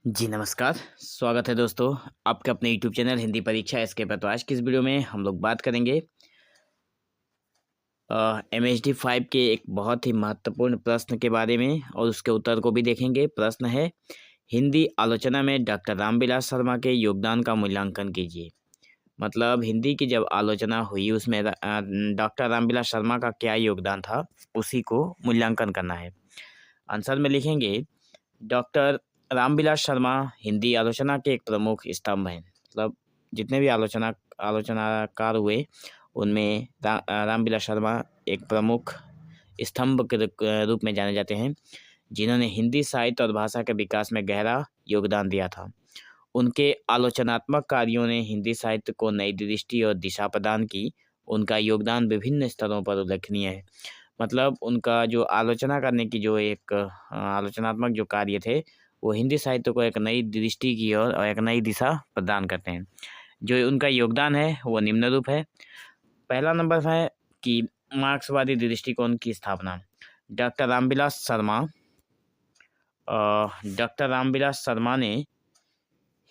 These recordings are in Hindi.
जी नमस्कार, स्वागत है दोस्तों आपके अपने यूट्यूब चैनल हिंदी परीक्षा एसके पर। तो आज की इस वीडियो में हम लोग बात करेंगे MHD 5 के एक बहुत ही महत्वपूर्ण प्रश्न के बारे में और उसके उत्तर को भी देखेंगे। प्रश्न है, हिंदी आलोचना में डॉक्टर रामविलास शर्मा के योगदान का मूल्यांकन कीजिए। मतलब हिंदी की जब आलोचना हुई उसमें डॉक्टर रामविलास शर्मा का क्या योगदान था, उसी को मूल्यांकन करना है। आंसर में लिखेंगे, डॉक्टर रामविलास शर्मा हिंदी आलोचना के एक प्रमुख स्तंभ हैं। मतलब जितने भी आलोचनाकार हुए उनमें रामविलास शर्मा एक प्रमुख स्तंभ के रूप में जाने जाते हैं, जिन्होंने हिंदी साहित्य और भाषा के विकास में गहरा योगदान दिया था। उनके आलोचनात्मक कार्यों ने हिंदी साहित्य को नई दृष्टि और दिशा प्रदान की। उनका योगदान विभिन्न स्तरों पर उल्लेखनीय है। मतलब उनका जो आलोचना करने की जो एक आलोचनात्मक जो कार्य थे, वो हिंदी साहित्य को एक नई दृष्टि की ओर और एक नई दिशा प्रदान करते हैं। जो उनका योगदान है वो निम्न रूप है। पहला नंबर है कि मार्क्सवादी दृष्टिकोण की स्थापना। डॉक्टर रामविलास शर्मा डॉक्टर रामविलास शर्मा ने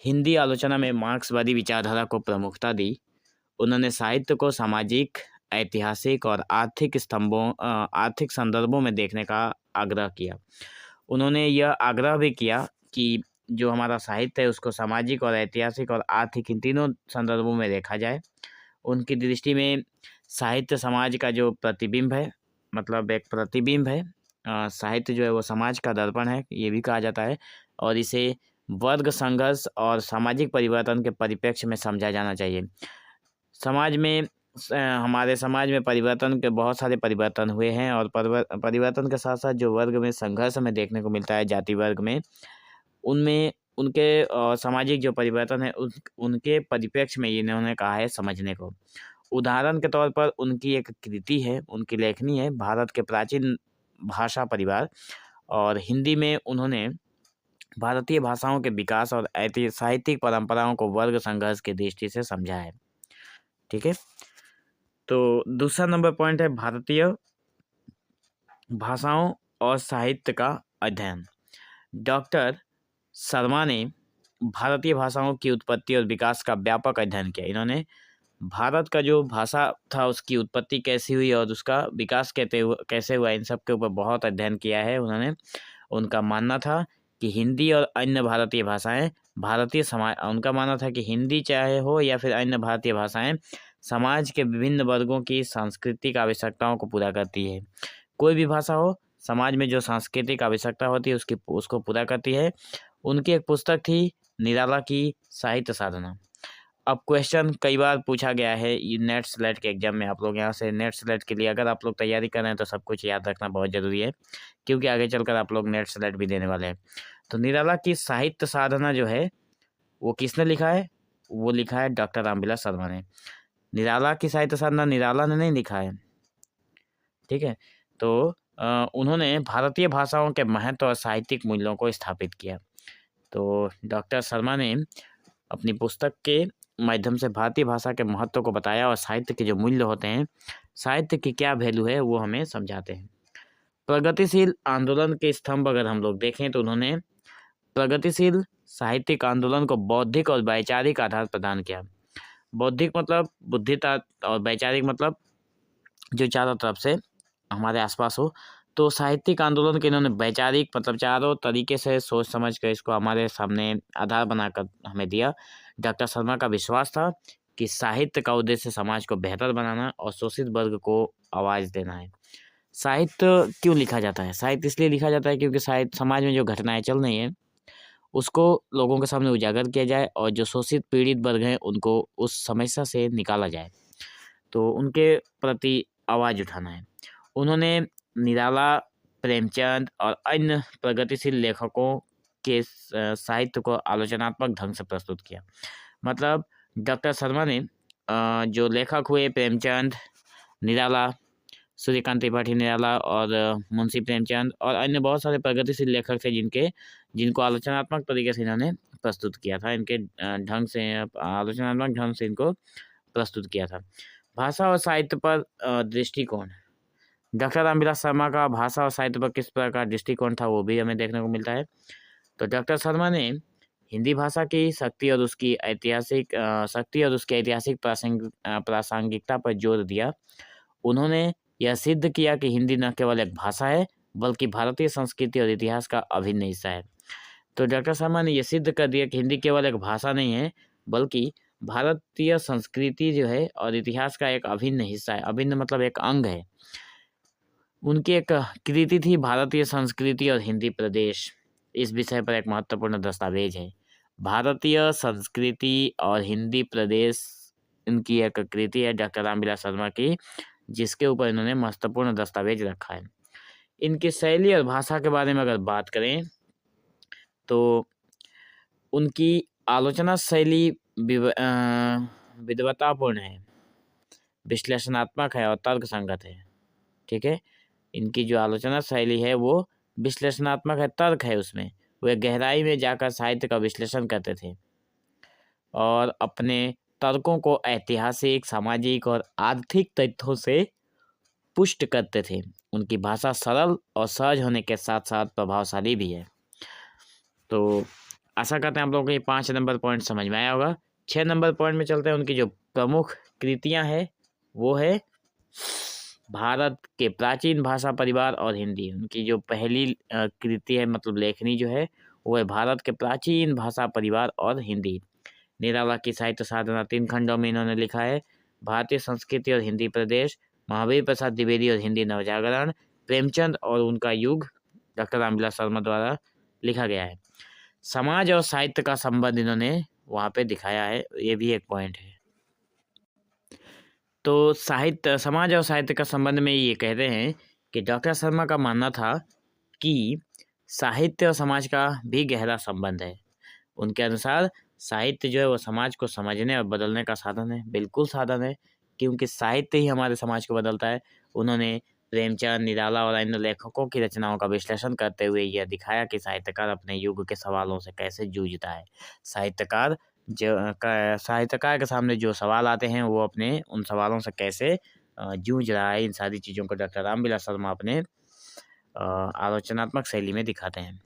हिंदी आलोचना में मार्क्सवादी विचारधारा को प्रमुखता दी। उन्होंने साहित्य को सामाजिक, ऐतिहासिक और आर्थिक संदर्भों में देखने का आग्रह किया। उन्होंने यह आग्रह भी किया कि जो हमारा साहित्य है उसको सामाजिक और ऐतिहासिक और आर्थिक इन तीनों संदर्भों में देखा जाए। उनकी दृष्टि में साहित्य समाज का जो प्रतिबिंब है, मतलब एक प्रतिबिंब है। साहित्य जो है वो समाज का दर्पण है, ये भी कहा जाता है, और इसे वर्ग संघर्ष और सामाजिक परिवर्तन के परिप्रेक्ष्य में समझा जाना चाहिए। समाज में हमारे समाज में परिवर्तन के बहुत सारे परिवर्तन हुए हैं, और परिवर्तन के साथ साथ जो वर्ग में संघर्ष हमें देखने को मिलता है, जाति वर्ग में, उनमें उनके सामाजिक जो परिवर्तन है उनके परिप्रेक्ष्य में इन्होंने कहा है समझने को। उदाहरण के तौर पर उनकी एक कृति है, उनकी लेखनी है भारत के प्राचीन भाषा परिवार, और हिंदी में उन्होंने भारतीय भाषाओं के विकास और साहित्यिक परंपराओं को वर्ग संघर्ष की दृष्टि से समझा है। ठीक है, तो दूसरा नंबर पॉइंट है भारतीय भाषाओं और साहित्य का अध्ययन। डॉक्टर शर्मा ने भारतीय भाषाओं की उत्पत्ति और विकास का व्यापक अध्ययन किया। इन्होंने भारत का जो भाषा था उसकी उत्पत्ति कैसी हुई और उसका विकास कैसे हुआ, इन सब के ऊपर बहुत अध्ययन किया है उन्होंने। उनका मानना था कि हिंदी और अन्य भारतीय भाषाएं भारतीय समाज उनका मानना था कि हिंदी चाहे हो या फिर अन्य भारतीय भाषाएं समाज के विभिन्न वर्गों की सांस्कृतिक आवश्यकताओं को पूरा करती है। कोई भी भाषा हो, समाज में जो सांस्कृतिक आवश्यकता होती है उसको पूरा करती है। उनकी एक पुस्तक थी निराला की साहित्य साधना। अब क्वेश्चन कई बार पूछा गया है ये नेट स्लेट के एग्जाम में। आप लोग यहाँ से नेट स्लेट के लिए अगर आप लोग तैयारी कर रहे हैं तो सब कुछ याद रखना बहुत ज़रूरी है, क्योंकि आगे चलकर आप लोग नेट स्लेट भी देने वाले हैं। तो निराला की साहित्य साधना जो है वो किसने लिखा है? वो लिखा है डॉक्टर रामविलास शर्मा ने। निराला की साहित्य साधना निराला ने नहीं लिखा है। ठीक है, तो उन्होंने भारतीय भाषाओं के महत्व और साहित्यिक मूल्यों को स्थापित किया। तो डॉक्टर शर्मा ने अपनी पुस्तक के माध्यम से भारतीय भाषा के महत्व को बताया और साहित्य के जो मूल्य होते हैं, साहित्य की क्या वैल्यू है, वो हमें समझाते हैं। प्रगतिशील आंदोलन के स्तंभ अगर हम लोग देखें तो उन्होंने प्रगतिशील साहित्यिक आंदोलन को बौद्धिक और वैचारिक आधार प्रदान किया। बौद्धिक मतलब बुद्धिता, और वैचारिक मतलब जो चारों तरफ से हमारे आसपास हो। तो साहित्यिक आंदोलन के इन्होंने वैचारिक मतलब चारों तरीके से सोच समझ कर इसको हमारे सामने आधार बनाकर हमें दिया। डॉक्टर शर्मा का विश्वास था कि साहित्य का उद्देश्य समाज को बेहतर बनाना और शोषित वर्ग को आवाज़ देना है। साहित्य क्यों लिखा जाता है? साहित्य इसलिए लिखा जाता है क्योंकि साहित्य समाज में जो घटनाएं चल रही हैं उसको लोगों के सामने उजागर किया जाए और जो शोषित पीड़ित वर्ग हैं उनको उस समस्या से निकाला जाए, तो उनके प्रति आवाज़ उठाना है। उन्होंने निराला, प्रेमचंद और अन्य प्रगतिशील लेखकों के साहित्य को आलोचनात्मक ढंग से प्रस्तुत किया। मतलब डॉक्टर शर्मा ने जो लेखक हुए प्रेमचंद, निराला, सूर्यकांत त्रिपाठी निराला और मुंशी प्रेमचंद और अन्य बहुत सारे प्रगतिशील लेखक थे जिनको आलोचनात्मक तरीके से इन्होंने प्रस्तुत किया था। इनके ढंग से आलोचनात्मक ढंग से इनको प्रस्तुत किया था। भाषा और साहित्य पर दृष्टिकोण। डॉक्टर रामविलास शर्मा का भाषा और साहित्य पर किस प्रकार दृष्टिकोण था वो भी हमें देखने को मिलता है। तो डॉक्टर शर्मा ने हिंदी भाषा की शक्ति और उसकी ऐतिहासिक प्रासंगिकता पर जोर दिया। उन्होंने यह सिद्ध किया कि हिंदी न केवल एक भाषा है, बल्कि भारतीय संस्कृति और इतिहास का अभिन्न हिस्सा है। तो डॉक्टर शर्मा ने यह सिद्ध कर दिया कि हिंदी केवल एक भाषा नहीं है, बल्कि भारतीय संस्कृति जो है और इतिहास का एक अभिन्न हिस्सा है। अभिन्न मतलब एक अंग है। उनकी एक कृति थी भारतीय संस्कृति और हिंदी प्रदेश। इस विषय पर एक महत्वपूर्ण दस्तावेज है। भारतीय संस्कृति और हिंदी प्रदेश इनकी एक कृति है डॉक्टर रामविलास शर्मा की, जिसके ऊपर इन्होंने महत्वपूर्ण दस्तावेज रखा है। इनकी शैली और भाषा के बारे में अगर बात करें तो उनकी आलोचना शैली विद्वतापूर्ण है, विश्लेषणात्मक है और तर्कसंगत है। ठीक है, इनकी जो आलोचना शैली है वो विश्लेषणात्मक है, तर्क है उसमें। वे गहराई में जाकर साहित्य का विश्लेषण करते थे और अपने तर्कों को ऐतिहासिक, सामाजिक और आर्थिक तथ्यों से पुष्ट करते थे। उनकी भाषा सरल और सहज होने के साथ साथ प्रभावशाली भी है। तो आशा करते हैं आप लोगों को ये 5 नंबर पॉइंट समझ में आया होगा। 6 नंबर पॉइंट में चलते हैं। उनकी जो प्रमुख कृतियां हैं वो है भारत के प्राचीन भाषा परिवार और हिंदी। उनकी जो पहली कृति है, मतलब लेखनी जो है, वो है भारत के प्राचीन भाषा परिवार और हिंदी। निराला की साहित्य साधना 3 खंडों में इन्होंने लिखा है। भारतीय संस्कृति और हिंदी प्रदेश, महावीर प्रसाद द्विवेदी और हिंदी नवजागरण, प्रेमचंद और उनका युग डॉक्टर रामविलास शर्मा द्वारा लिखा गया है। समाज और साहित्य का संबंध इन्होंने वहाँ पे दिखाया है, ये भी एक पॉइंट है। तो समाज और साहित्य का संबंध में ये कहते हैं कि डॉक्टर शर्मा का मानना था कि साहित्य और समाज का भी गहरा संबंध है। उनके अनुसार साहित्य जो है वो समाज को समझने और बदलने का साधन है। बिल्कुल साधन है, क्योंकि साहित्य ही हमारे समाज को बदलता है। उन्होंने प्रेमचंद, निराला और अन्य लेखकों की रचनाओं का विश्लेषण करते हुए यह दिखाया कि साहित्यकार अपने युग के सवालों से कैसे जूझता है। साहित्यकार के सामने जो सवाल आते हैं वो अपने उन सवालों से कैसे जूझ रहा है। इन सारी चीज़ों को डॉक्टर रामविलास शर्मा अपने आलोचनात्मक शैली में दिखाते हैं।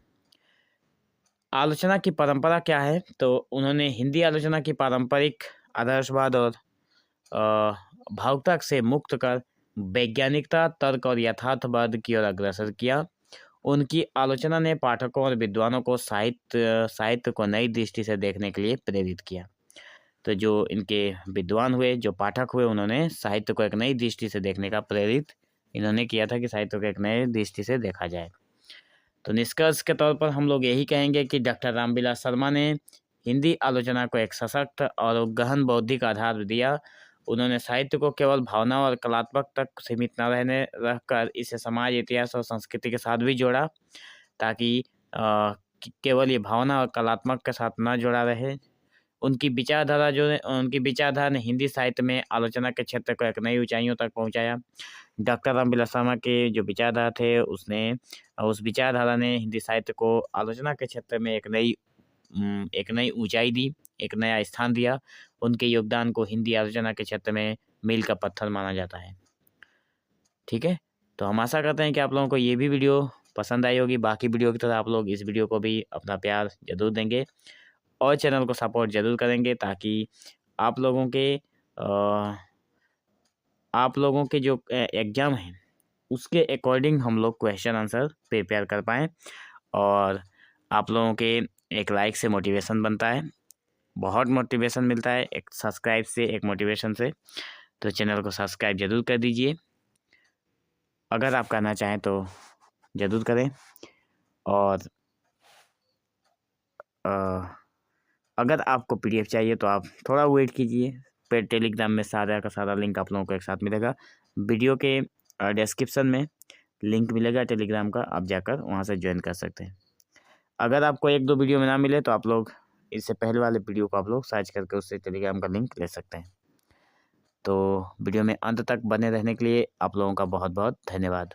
आलोचना की परंपरा क्या है? तो उन्होंने हिंदी आलोचना की पारंपरिक आदर्शवाद और भावुकता से मुक्त कर वैज्ञानिकता, तर्क और यथार्थवाद की ओर अग्रसर किया। उनकी आलोचना ने पाठकों और विद्वानों को साहित्य को नई दृष्टि से देखने के लिए प्रेरित किया। तो जो इनके विद्वान हुए, जो पाठक हुए, उन्होंने साहित्य को एक नई दृष्टि से देखने का प्रेरित इन्होंने किया था कि साहित्य को एक नई दृष्टि से देखा जाए। तो निष्कर्ष के तौर पर हम लोग यही कहेंगे कि डॉक्टर रामविलास शर्मा ने हिंदी आलोचना को एक सशक्त और गहन बौद्धिक आधार दिया। उन्होंने साहित्य को केवल भावना और कलात्मक तक सीमित न रहकर इसे समाज, इतिहास और संस्कृति के साथ भी जोड़ा, ताकि केवल ये भावना और कलात्मक के साथ न जोड़ा रहे। उनकी विचारधारा ने हिंदी साहित्य में आलोचना के क्षेत्र को एक नई ऊंचाइयों तक पहुंचाया। डॉक्टर रामविलास शर्मा के जो विचारधारा थे उस विचारधारा ने हिंदी साहित्य को आलोचना के क्षेत्र में एक नई ऊंचाई दी, एक नया स्थान दिया। उनके योगदान को हिंदी आलोचना के क्षेत्र में मील का पत्थर माना जाता है। ठीक है, तो हम आशा करते हैं कि आप लोगों को ये भी वीडियो पसंद आई होगी। बाकी वीडियो की तरह आप लोग इस वीडियो को भी अपना प्यार जरूर देंगे और चैनल को सपोर्ट जरूर करेंगे, ताकि आप लोगों के जो एग्ज़ाम हैं उसके अकॉर्डिंग हम लोग क्वेश्चन आंसर प्रिपेयर कर पाएँ। और आप लोगों के एक लाइक से मोटिवेशन बनता है, बहुत मोटिवेशन मिलता है एक सब्सक्राइब से, एक मोटिवेशन से। तो चैनल को सब्सक्राइब जरूर कर दीजिए, अगर आप करना चाहें तो ज़रूर करें। और अगर आपको PDF चाहिए तो आप थोड़ा वेट कीजिए, फिर टेलीग्राम में सारा का सारा लिंक आप लोगों को एक साथ मिलेगा। वीडियो के डिस्क्रिप्शन में लिंक मिलेगा टेलीग्राम का, आप जाकर वहां से ज्वाइन कर सकते हैं। अगर आपको 1-2 वीडियो में ना मिले तो आप लोग इससे पहले वाले वीडियो को आप लोग सर्च करके उससे टेलीग्राम का लिंक ले सकते हैं। तो वीडियो में अंत तक बने रहने के लिए आप लोगों का बहुत बहुत धन्यवाद।